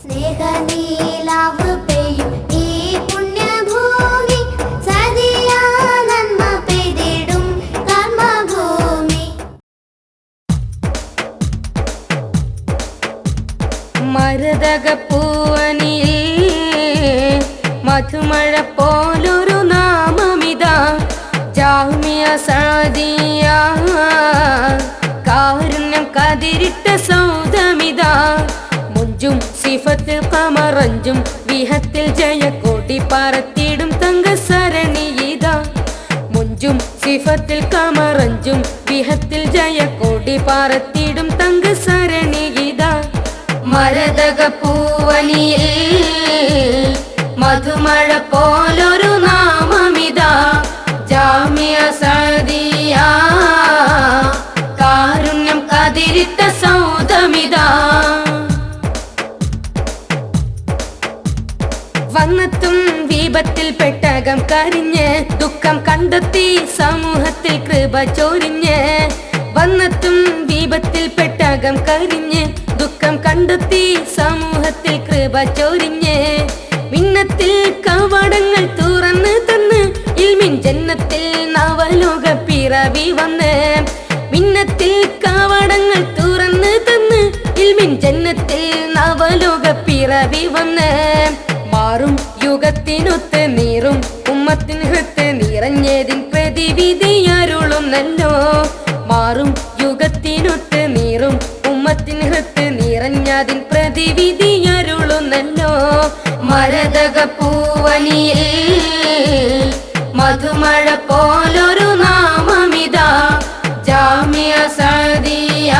സ്നേഹനീലാവ് പെയ്യും ഈ പുണ്യഭൂമി, സതിയാ നന്മ പെയ്തിടും കർമ്മഭൂമി. മരതകപ്പൂവനിൽ മധുമഴ പോലൊരു നാമമിതാ, ജാമിയ സാദിയ കാരുണ്യം കതിരിട്ട സൗദമിതാ. മുഞ്ചും സിഫത്തിൽ കമറഞ്ചും വിഹത്തിൽ ജയക്കോടി പറത്തിടും തങ്കസരണിയിതാ. മുഞ്ചും സിഫത്തിൽ കമറഞ്ചും വിഹത്തിൽ ജയക്കോടി പറത്തിടും തങ്കസരണിയിതാ. മരതകപ്പൂവനിൽ മധുമഴ പോലൊരു നാമമിതാ, ജാമിയ സാദിയ കാരുണ്യം കതിരിട്ട സൗദമിതാ. വന്നെത്തും ദീപത്തിൽ പെട്ടകം കരിഞ്ഞ് ദുഃഖം കണ്ടെത്തി സമൂഹത്തിൽ കൃപ ചൊരിഞ്ഞ്. വന്നെത്തും ദീപത്തിൽ പെട്ടകം കരിഞ്ഞ് ദുഃഖം കണ്ടെത്തി സമൂഹത്തിൽ കൃപ ചൊരിഞ്ഞ്. മിന്നത്തിൽ കവാടങ്ങൾ തുറന്ന് തന്ന് ഇൽമിൻ ജന്നത്തിൽ നവലോക പിറവി വന്ന്. മിന്നത്തിൽ കവാടങ്ങൾ തുറന്ന് തന്ന് ഇൽമിൻ ജന്നത്തിൽ നവലോക പിറവി വന്ന്. മാറും യുഗത്തിനൊത്ത് നീറും ഉമ്മത്തിൻ ഹൃത്ത് നിറഞ്ഞതിൻ പ്രതിവിധിയരുളുന്നല്ലോ. മാറും യുഗത്തിനൊത്ത് നീറും ഉമ്മത്തിൻ ഹൃത്ത് നിറഞ്ഞതിൻ പ്രതിവിധിയരുളുന്നല്ലോ. മരതകപ്പൂവനിൽ മധുമഴ പോലൊരു നാമമിതാ, ജാമിയ സാദിയ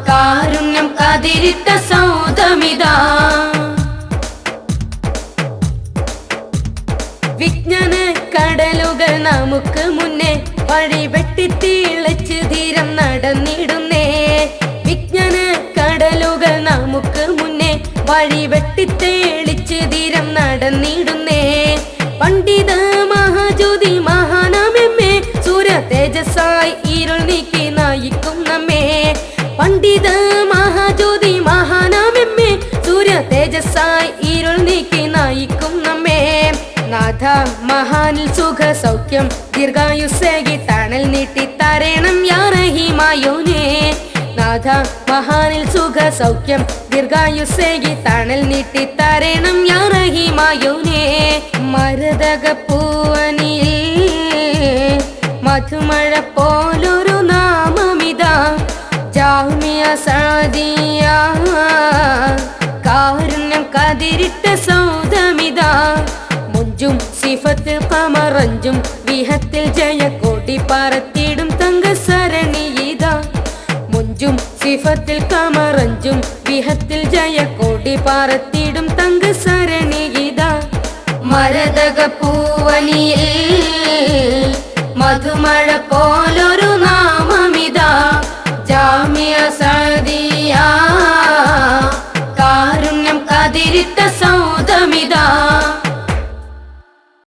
കാരുണ്യം കതിരിട്ട സൗദമിതാ. വിജ്ഞാന കടലുകൾ നമുക്ക് മുന്നേ വഴി വെട്ടിത്തിളച്ച് ധീരം നടന്നിടുന്നേ. വിജ്ഞാന കടലുകൾ നമുക്ക് മുന്നേ വഴി വെട്ടിത്തേളിച്ച് ധീരം നടന്നിടുന്നേ. പണ്ഡിത മഹാജ്യോതി മഹാനാമെമ്മേ സൂര്യ തേജസ്സായി ഇരുൾ നീക്കി നയിക്കും നമ്മേ. പണ്ഡിത മഹാജ്യോതി മഹാനാമെമ്മേ സൂര്യ തേജസ്സായി ഇരുൾ നീക്കി നയിക്കും നമ്മേ. നാഥ മഹാനിൽ സുഖ സൗഖ്യം ദീർഘായുസ്സേകി തണൽ നീട്ടി തരണം യാ റഹീമായോനേ. നാഥ മഹാനിൽ സുഖ സൗഖ്യം ദീർഘായുസ്സേകി തണൽ നീട്ടി തരണം യാ റഹീമായോനേ. മരതകപ്പൂവനിൽ മധുമഴ പോലൊരു നാമമിതാ, ജാമിയ സാദിയ കാരുണ്യം കതിരിട്ട സൗദമിതാ. മുഞ്ചും സിഫത്തിൽ കമറഞ്ചും വിഹത്തിൽ ജയക്കോടി പറത്തിടും തങ്കസരണിയിതാ. മുഞ്ചും സിഫത്തിൽ കമറഞ്ചും വിഹത്തിൽ ജയക്കോടി പറത്തിടും തങ്കസരണിയിതാ. മരതകപ്പൂവനിൽ മധുമഴ പോലോ